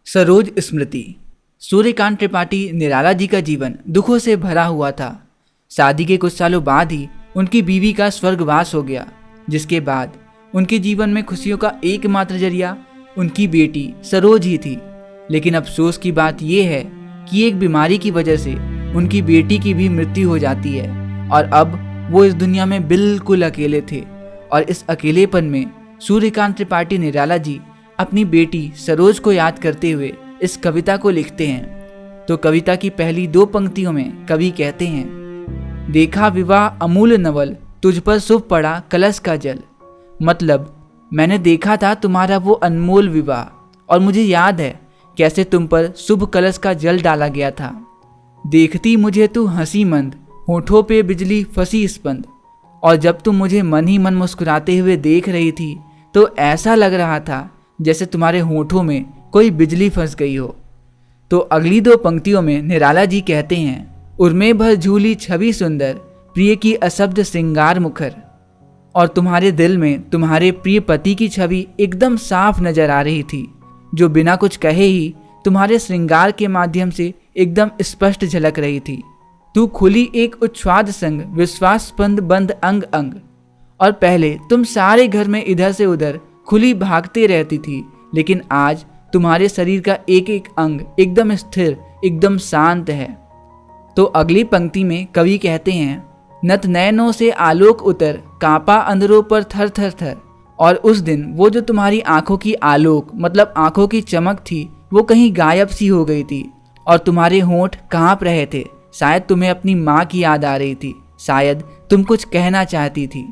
सरोज स्मृति। सूर्यकांत त्रिपाठी निराला जी का जीवन दुखों से भरा हुआ था। शादी के कुछ सालों बाद ही उनकी बीवी का स्वर्गवास हो गया, जिसके बाद उनके जीवन में खुशियों का एकमात्र जरिया उनकी बेटी सरोज ही थी। लेकिन अफसोस की बात यह है कि एक बीमारी की वजह से उनकी बेटी की भी मृत्यु हो जाती है और अब वो इस दुनिया में बिल्कुल अकेले थे। और इस अकेलेपन में सूर्यकांत त्रिपाठी निराला जी अपनी बेटी सरोज को याद करते हुए इस कविता को लिखते हैं। तो कविता की पहली दो पंक्तियों में कवि कहते हैं, देखा विवाह अमूल नवल, तुझ पर शुभ पड़ा कलश का जल। मतलब मैंने देखा था तुम्हारा वो अनमोल विवाह और मुझे याद है कैसे तुम पर शुभ कलश का जल डाला गया था। देखती मुझे तू हंसी मंद, होठों पे बिजली फंसी स्पंद। और जब तुम मुझे मन ही मन मुस्कुराते हुए देख रही थी तो ऐसा लग रहा था जैसे तुम्हारे होठों में कोई बिजली फंस गई हो। तो अगली दो पंक्तियों में निराला जी कहते हैं, उर्मे भर झूली छवि सुंदर, प्रिय की अशब्द श्रृंगार मुखर। और तुम्हारे दिल में तुम्हारे प्रिय पति की छवि एकदम साफ नजर आ रही थी, जो बिना कुछ कहे ही तुम्हारे श्रृंगार के माध्यम से एकदम स्पष्ट झलक रही थी। तू खुली एक उच्छ्वाद संग, विश्वास स्पंद बंद अंग अंग। और पहले तुम सारे घर में इधर से उधर खुली भागते रहती थी, लेकिन आज तुम्हारे शरीर का एक एक अंग एकदम स्थिर, एकदम शांत है। तो अगली पंक्ति में कवि कहते हैं, नत नयनों से आलोक उतर, कांपा अंधरों पर थर थर थर। और उस दिन वो जो तुम्हारी आंखों की आलोक मतलब आंखों की चमक थी वो कहीं गायब सी हो गई थी और तुम्हारे होंठ कांप रहे थे। शायद तुम्हें अपनी माँ की याद आ रही थी, शायद तुम कुछ कहना चाहती थी।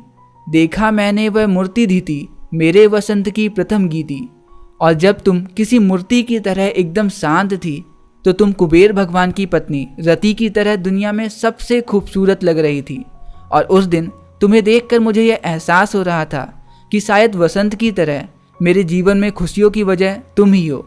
देखा मैंने वह मूर्ति दी थी, मेरे वसंत की प्रथम गीति। और जब तुम किसी मूर्ति की तरह एकदम शांत थी तो तुम कुबेर भगवान की पत्नी रति की तरह दुनिया में सबसे खूबसूरत लग रही थी। और उस दिन तुम्हें देखकर मुझे यह एहसास हो रहा था कि शायद वसंत की तरह मेरे जीवन में खुशियों की वजह तुम ही हो।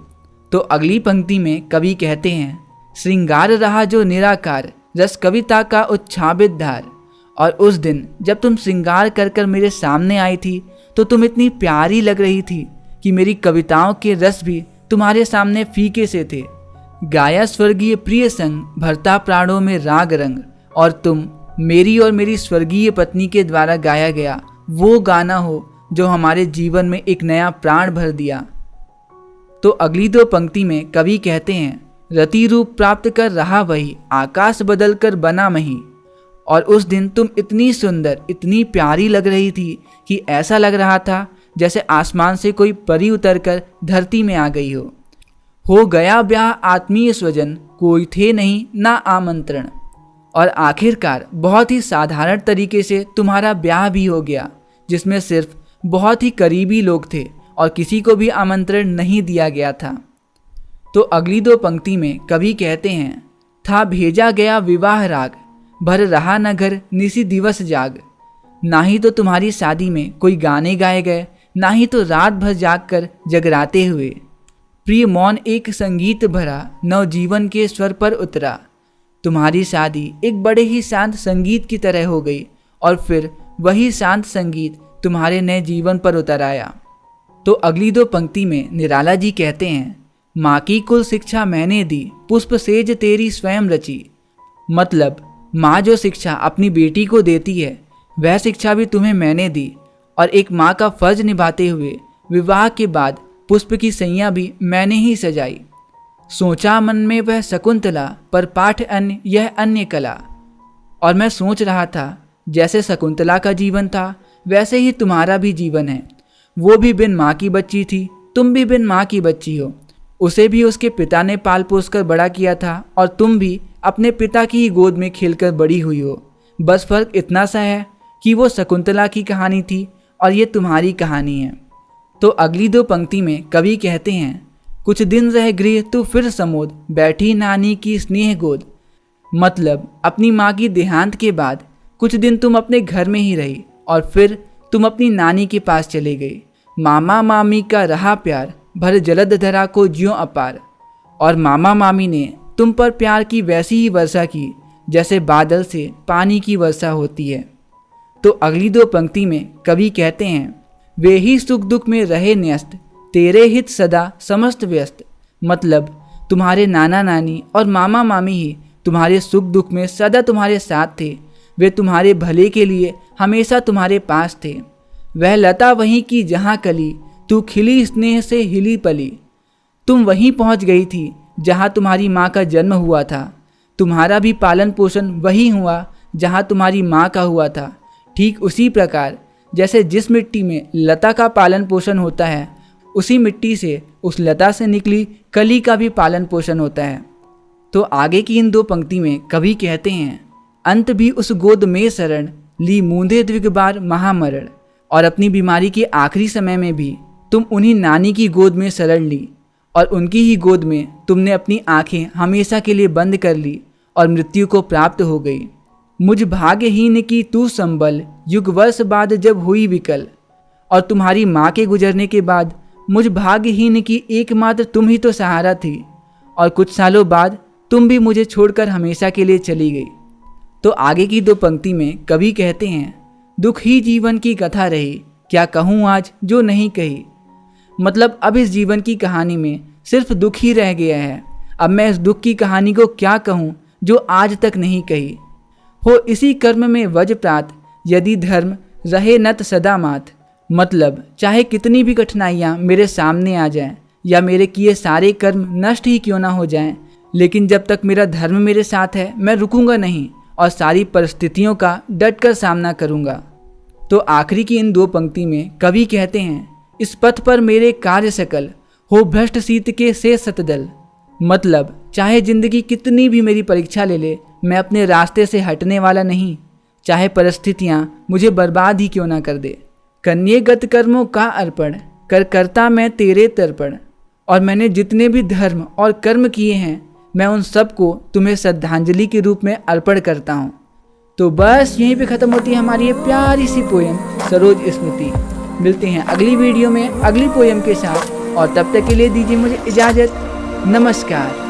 तो अगली पंक्ति में कवि कहते हैं, श्रृंगार रहा जो निराकार, रस कविता का उच्छाबित धार। और उस दिन जब तुम श्रृंगार कर कर मेरे सामने आई थी तो तुम इतनी प्यारी लग रही थी कि मेरी कविताओं के रस भी तुम्हारे सामने फीके से थे। गाया स्वर्गीय प्रिय संग, भरता प्राणों में राग रंग। और तुम मेरी और मेरी स्वर्गीय पत्नी के द्वारा गाया गया वो गाना हो जो हमारे जीवन में एक नया प्राण भर दिया। तो अगली दो पंक्ति में कवि कहते हैं, रति रूप प्राप्त कर रहा वही, आकाश बदल कर बना मही। और उस दिन तुम इतनी सुंदर, इतनी प्यारी लग रही थी कि ऐसा लग रहा था जैसे आसमान से कोई परी उतरकर धरती में आ गई हो गया ब्याह आत्मीय स्वजन, कोई थे नहीं ना आमंत्रण। और आखिरकार बहुत ही साधारण तरीके से तुम्हारा ब्याह भी हो गया, जिसमें सिर्फ बहुत ही करीबी लोग थे और किसी को भी आमंत्रण नहीं दिया गया था। तो अगली दो पंक्ति में कवि कहते हैं, था भेजा गया विवाह राग, भर रहा न घर निसी दिवस जाग। ना ही तो तुम्हारी शादी में कोई गाने गाए गए, ना ही तो रात भर जाग कर जगराते हुए। प्रिय मौन एक संगीत भरा, नव जीवन के स्वर पर उतरा। तुम्हारी शादी एक बड़े ही शांत संगीत की तरह हो गई और फिर वही शांत संगीत तुम्हारे नए जीवन पर उतर आया। तो अगली दो पंक्ति में निराला जी कहते हैं, माँ की कुल शिक्षा मैंने दी, पुष्प सेज तेरी स्वयं रची। मतलब माँ जो शिक्षा अपनी बेटी को देती है वह शिक्षा भी तुम्हें मैंने दी और एक माँ का फर्ज निभाते हुए विवाह के बाद पुष्प की सैया भी मैंने ही सजाई। सोचा मन में वह शकुंतला, पर पाठ अन्य यह अन्य कला। और मैं सोच रहा था जैसे शकुंतला का जीवन था वैसे ही तुम्हारा भी जीवन है। वो भी बिन माँ की बच्ची थी, तुम भी बिन माँ की बच्ची हो। उसे भी उसके पिता ने पाल पोस कर बड़ा किया था और तुम भी अपने पिता की ही गोद में खेलकर बड़ी हुई हो। बस फर्क इतना सा है कि वो शकुंतला की कहानी थी और ये तुम्हारी कहानी है। तो अगली दो पंक्ति में कवि कहते हैं, कुछ दिन रह गृह तू फिर समोद, बैठी नानी की स्नेह गोद। मतलब अपनी माँ की देहांत के बाद कुछ दिन तुम अपने घर में ही रही और फिर तुम अपनी नानी के पास चले गई। मामा मामी का रहा प्यार, भर जलद धरा को ज्यों अपार। और मामा मामी ने तुम पर प्यार की वैसी ही वर्षा की जैसे बादल से पानी की वर्षा होती है। तो अगली दो पंक्ति में कवि कहते हैं, वे ही सुख दुख में रहे न्यस्त, तेरे हित सदा समस्त व्यस्त। मतलब तुम्हारे नाना नानी और मामा मामी ही तुम्हारे सुख दुख में सदा तुम्हारे साथ थे। वे तुम्हारे भले के लिए हमेशा तुम्हारे पास थे। वह लता वहीं की जहाँ कली, तू खिली स्नेह से हिली पली। तुम वहीं पहुँच गई थी जहाँ तुम्हारी माँ का जन्म हुआ था। तुम्हारा भी पालन पोषण वही हुआ जहाँ तुम्हारी माँ का हुआ था। ठीक उसी प्रकार जैसे जिस मिट्टी में लता का पालन पोषण होता है, उसी मिट्टी से उस लता से निकली कली का भी पालन पोषण होता है। तो आगे की इन 2 पंक्ति में कवि कहते हैं, अंत भी उस गोद में शरण ली मूंदे द्विगबार महामरण। और अपनी बीमारी के आखिरी समय में भी तुम उन्हीं नानी की गोद में शरण ली और उनकी ही गोद में तुमने अपनी आंखें हमेशा के लिए बंद कर ली और मृत्यु को प्राप्त हो गई। मुझ भाग्यहीन की तू संबल, युग वर्ष बाद जब हुई विकल। और तुम्हारी माँ के गुजरने के बाद मुझ भाग्यहीन की एकमात्र तुम ही तो सहारा थी, और कुछ सालों बाद तुम भी मुझे छोड़कर हमेशा के लिए चली गई। तो आगे की 2 पंक्ति में कवि कहते हैं, दुख ही जीवन की कथा रही, क्या कहूँ आज जो नहीं कही। मतलब अब इस जीवन की कहानी में सिर्फ दुख ही रह गया है। अब मैं इस दुख की कहानी को क्या कहूँ जो आज तक नहीं कही। हो इसी कर्म में वज्रप्रात, यदि धर्म रहे नत सदा मात। मतलब चाहे कितनी भी कठिनाइयाँ मेरे सामने आ जाएं या मेरे किए सारे कर्म नष्ट ही क्यों ना हो जाएं, लेकिन जब तक मेरा धर्म मेरे साथ है मैं रुकूंगा नहीं और सारी परिस्थितियों का डटकर सामना करूंगा। तो आखिरी की इन 2 पंक्ति में कवि कहते हैं, इस पथ पर मेरे कार्य सकल, हो भ्रष्ट सीत के से सतदल। मतलब चाहे जिंदगी कितनी भी मेरी परीक्षा ले ले, मैं अपने रास्ते से हटने वाला नहीं, चाहे परिस्थितियाँ मुझे बर्बाद ही क्यों ना कर दे। कन्येगत कर्मों का अर्पण कर करता मैं तेरे तर्पण। और मैंने जितने भी धर्म और कर्म किए हैं, मैं उन सबको तुम्हें श्रद्धांजलि के रूप में अर्पण करता हूँ। तो बस यहीं पे ख़त्म होती है हमारी ये प्यारी सी पोयम सरोज स्मृति। मिलते हैं अगली वीडियो में अगली पोयम के साथ, और तब तक के लिए दीजिए मुझे इजाज़त। नमस्कार।